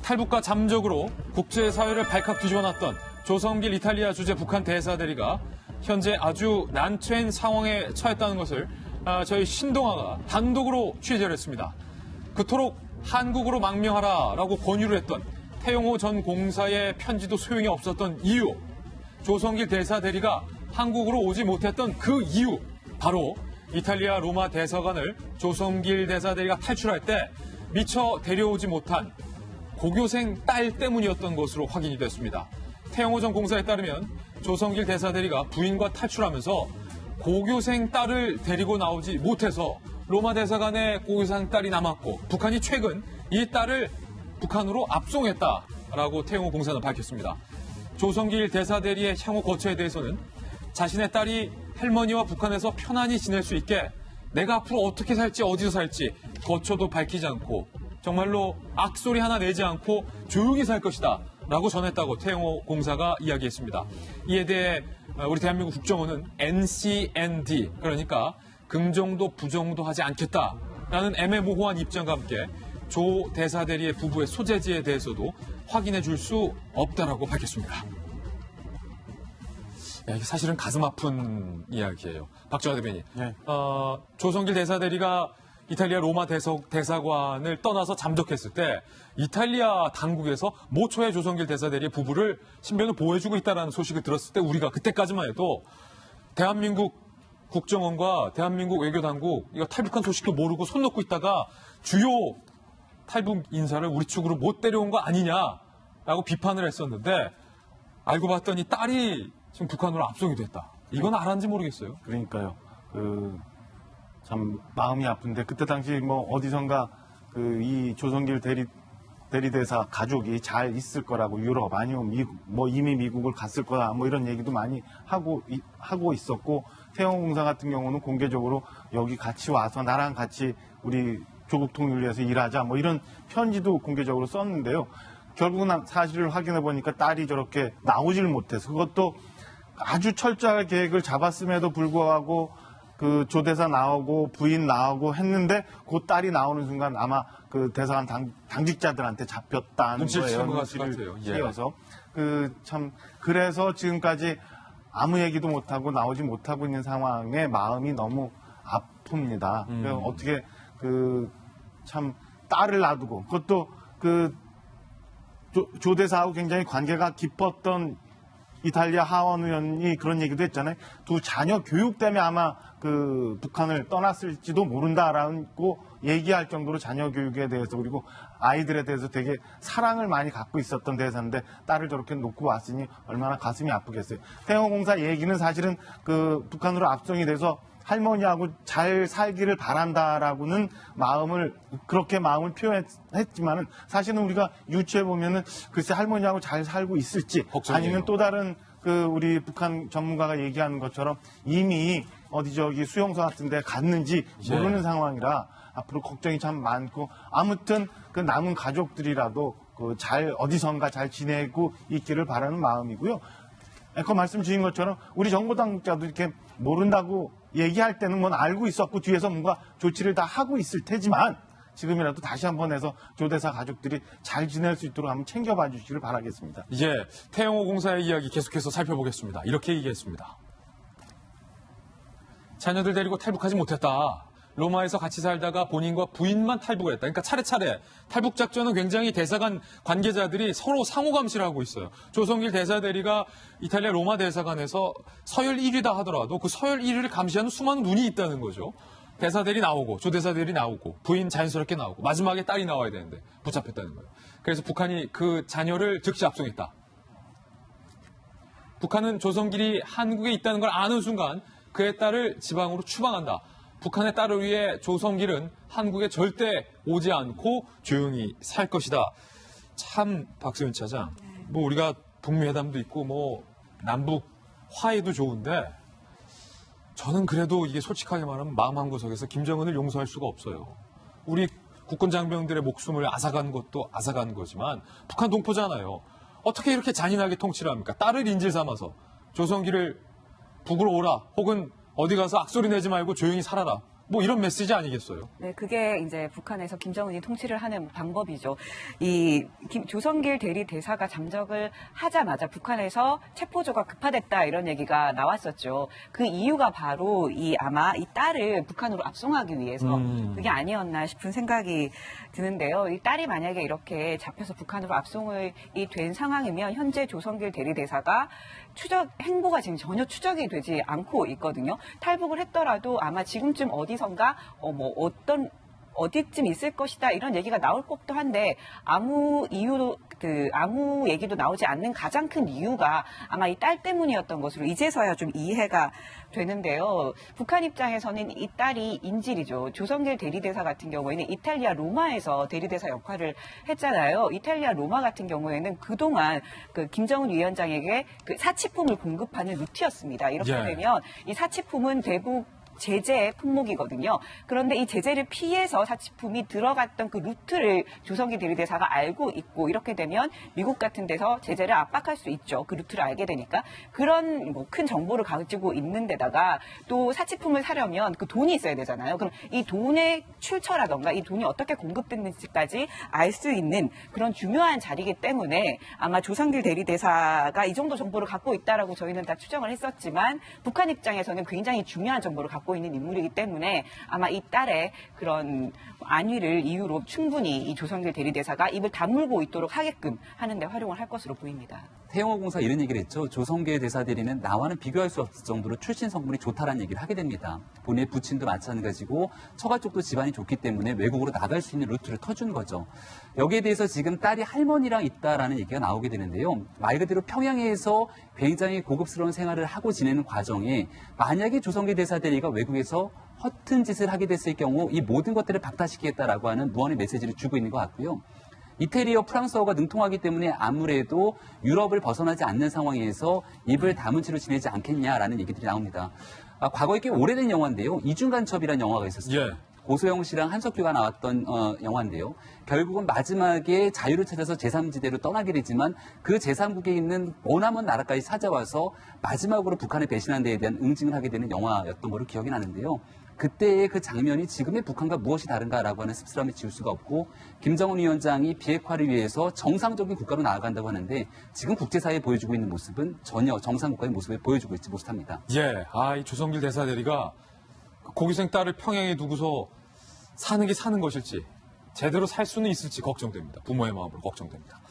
탈북과 잠적으로 국제사회를 발칵 뒤집어놨던 조성길 이탈리아 주재 북한 대사대리가 현재 아주 난처한 상황에 처했다는 것을 저희 신동아가 단독으로 취재를 했습니다. 그토록 한국으로 망명하라라고 권유를 했던 태용호 전 공사의 편지도 소용이 없었던 이유, 조성길 대사대리가 한국으로 오지 못했던 그 이유, 바로 이탈리아 로마 대사관을 조성길 대사대리가 탈출할 때 미처 데려오지 못한 고교생 딸 때문이었던 것으로 확인이 됐습니다. 태영호 전 공사에 따르면 조성길 대사대리가 부인과 탈출하면서 고교생 딸을 데리고 나오지 못해서 로마 대사관에 고교생 딸이 남았고 북한이 최근 이 딸을 북한으로 압송했다라고 태영호 공사는 밝혔습니다. 조성길 대사대리의 향후 거처에 대해서는 자신의 딸이 할머니와 북한에서 편안히 지낼 수 있게 내가 앞으로 어떻게 살지 어디서 살지 거처도 밝히지 않고 정말로 악소리 하나 내지 않고 조용히 살 것이다 라고 전했다고 태영호 공사가 이야기했습니다. 이에 대해 우리 대한민국 국정원은 NCND, 그러니까 긍정도 부정도 하지 않겠다라는 애매모호한 입장과 함께 조 대사대리의 부부의 소재지에 대해서도 확인해 줄 수 없다라고 밝혔습니다. 이게 사실은 가슴 아픈 이야기예요. 박정화 대변인. 네. 조성길 대사대리가 이탈리아 로마 대사관을 떠나서 잠적했을 때 이탈리아 당국에서 모초의 조성길 대사대리의 부부를 신변을 보호해주고 있다는 소식을 들었을 때 우리가 그때까지만 해도 대한민국 국정원과 대한민국 외교당국 이거 탈북한 소식도 모르고 손 놓고 있다가 주요 탈북 인사를 우리 측으로 못 데려온 거 아니냐라고 비판을 했었는데 알고 봤더니 딸이 지금 북한으로 압송이 됐다. 이건 알았는지 모르겠어요. 그러니까요. 참 마음이 아픈데 그때 당시 뭐 어디선가 이 조성길 대리대사 가족이 잘 있을 거라고 유럽 아니면 미국 뭐 이미 미국을 갔을 거다 뭐 이런 얘기도 많이 하고 있었고 태영호 공사 같은 경우는 공개적으로 여기 같이 와서 나랑 같이 우리 조국 통일을 위해서 일하자 뭐 이런 편지도 공개적으로 썼는데요. 결국은 사실을 확인해 보니까 딸이 저렇게 나오질 못해서 그것도 아주 철저하게 계획을 잡았음에도 불구하고 그 조대사 나오고 부인 나오고 했는데 그 딸이 나오는 순간 아마 그 대사관 당직자들한테 잡혔다는 거예요. 눈치를 채워서 참 그래서 지금까지 아무 얘기도 못하고 나오지 못하고 있는 상황에 마음이 너무 아픕니다. 어떻게 참 딸을 놔두고 그것도 조대사하고 굉장히 관계가 깊었던 이탈리아 하원 의원이 그런 얘기도 했잖아요. 두 자녀 교육 때문에 아마 북한을 떠났을지도 모른다라고 얘기할 정도로 자녀 교육에 대해서 그리고 아이들에 대해서 되게 사랑을 많이 갖고 있었던 대사인데 딸을 저렇게 놓고 왔으니 얼마나 가슴이 아프겠어요. 태영호 공사 얘기는 사실은 북한으로 압송이 돼서 할머니하고 잘 살기를 바란다라고는 그렇게 마음을 표현했지만은 사실은 우리가 유추해 보면은 글쎄 할머니하고 잘 살고 있을지 걱정이에요. 아니면 또 다른 우리 북한 전문가가 얘기하는 것처럼 이미 어디 저기 수용소 같은 데 갔는지 모르는 상황이라 앞으로 걱정이 참 많고 아무튼 남은 가족들이라도 어디선가 잘 지내고 있기를 바라는 마음이고요. 앵커 말씀 주신 것처럼 우리 정보 당국자도 이렇게 모른다고 얘기할 때는 뭔 알고 있었고 뒤에서 뭔가 조치를 다 하고 있을 테지만 지금이라도 다시 한번 해서 조대사 가족들이 잘 지낼 수 있도록 한번 챙겨봐 주시기를 바라겠습니다. 이제 태영호 공사의 이야기 계속해서 살펴보겠습니다. 이렇게 얘기했습니다. 자녀들 데리고 탈북하지 못했다. 로마에서 같이 살다가 본인과 부인만 탈북을 했다. 그러니까 차례차례 탈북 작전은 굉장히 대사관 관계자들이 서로 상호 감시를 하고 있어요. 조성길 대사대리가 이탈리아 로마 대사관에서 서열 1위다 하더라도 그 서열 1위를 감시하는 수많은 눈이 있다는 거죠. 대사대리 나오고 조대사대리 나오고 부인 자연스럽게 나오고 마지막에 딸이 나와야 되는데 붙잡혔다는 거예요. 그래서 북한이 그 자녀를 즉시 압송했다. 북한은 조성길이 한국에 있다는 걸 아는 순간 그의 딸을 지방으로 추방한다. 북한의 딸을 위해 조성길은 한국에 절대 오지 않고 조용히 살 것이다. 참 박세훈 차장, 뭐 우리가 북미 회담도 있고 뭐 남북 화해도 좋은데 저는 그래도 이게 솔직하게 말하면 마음 한구석에서 김정은을 용서할 수가 없어요. 우리 국군 장병들의 목숨을 앗아간 것도 앗아간 거지만 북한 동포잖아요. 어떻게 이렇게 잔인하게 통치를 합니까? 딸을 인질 삼아서 조성길을 북으로 오라 혹은 어디 가서 악소리 내지 말고 조용히 살아라. 뭐 이런 메시지 아니겠어요? 네, 그게 이제 북한에서 김정은이 통치를 하는 방법이죠. 이 조성길 대리 대사가 잠적을 하자마자 북한에서 체포조가 급파됐다 이런 얘기가 나왔었죠. 그 이유가 바로 아마 이 딸을 북한으로 압송하기 위해서 그게 아니었나 싶은 생각이 드는데요. 이 딸이 만약에 이렇게 잡혀서 북한으로 압송이 된 상황이면 현재 조성길 대리 대사가 행보가 지금 전혀 추적이 되지 않고 있거든요. 탈북을 했더라도 아마 지금쯤 어디선가 어디쯤 있을 것이다 이런 얘기가 나올 법도 한데 아무 얘기도 나오지 않는 가장 큰 이유가 아마 이 딸 때문이었던 것으로 이제서야 좀 이해가 되는데요. 북한 입장에서는 이 딸이 인질이죠. 조성길 대리대사 같은 경우에는 이탈리아 로마에서 대리대사 역할을 했잖아요. 이탈리아 로마 같은 경우에는 그동안 김정은 위원장에게 사치품을 공급하는 루트였습니다. 이렇게 되면 이 사치품은 대북 제재의 품목이거든요. 그런데 이 제재를 피해서 사치품이 들어갔던 그 루트를 조성기 대리대사가 알고 있고 이렇게 되면 미국 같은 데서 제재를 압박할 수 있죠. 그 루트를 알게 되니까. 그런 큰 정보를 가지고 있는 데다가 또 사치품을 사려면 그 돈이 있어야 되잖아요. 그럼 이 돈의 출처라던가 이 돈이 어떻게 공급됐는지까지 알 수 있는 그런 중요한 자리이기 때문에 아마 조성길 대리대사가 이 정도 정보를 갖고 있다라고 저희는 다 추정을 했었지만 북한 입장에서는 굉장히 중요한 정보를 갖고 있는 인물이기 때문에 아마 이 딸의 그런 안위를 이유로 충분히 이 조성길 대리대사가 입을 다물고 있도록 하게끔 하는데 활용을 할 것으로 보입니다. 태영호 공사 이런 얘기를 했죠. 조성길 대사 대리는 나와는 비교할 수 없을 정도로 출신 성분이 좋다라는 얘기를 하게 됩니다. 본인의 부친도 마찬가지고 처가 쪽도 집안이 좋기 때문에 외국으로 나갈 수 있는 루트를 터준 거죠. 여기에 대해서 지금 딸이 할머니랑 있다라는 얘기가 나오게 되는데요. 말 그대로 평양에서 굉장히 고급스러운 생활을 하고 지내는 과정에 만약에 조성길 대사 대리가 외국에서 허튼 짓을 하게 됐을 경우 이 모든 것들을 박탈시키겠다라고 하는 무언의 메시지를 주고 있는 것 같고요. 이태리어 프랑스어가 능통하기 때문에 아무래도 유럽을 벗어나지 않는 상황에서 입을 다문 채로 지내지 않겠냐라는 얘기들이 나옵니다. 과거에 꽤 오래된 영화인데요. 이중간첩이라는 영화가 있었어요. 고소영 씨랑 한석규가 나왔던 영화인데요. 결국은 마지막에 자유를 찾아서 제3지대로 떠나게 되지만 그 제3국에 있는 머나먼 나라까지 찾아와서 마지막으로 북한을 배신한 데에 대한 응징을 하게 되는 영화였던 걸로 기억이 나는데요. 그때의 그 장면이 지금의 북한과 무엇이 다른가라고 하는 씁쓸함을 지울 수가 없고 김정은 위원장이 비핵화를 위해서 정상적인 국가로 나아간다고 하는데 지금 국제사회에 보여주고 있는 모습은 전혀 정상 국가의 모습을 보여주고 있지 못합니다. 이 조성길 대사 대리가 고교생 딸을 평양에 두고서 사는 게 사는 것일지 제대로 살 수는 있을지 걱정됩니다. 부모의 마음으로 걱정됩니다.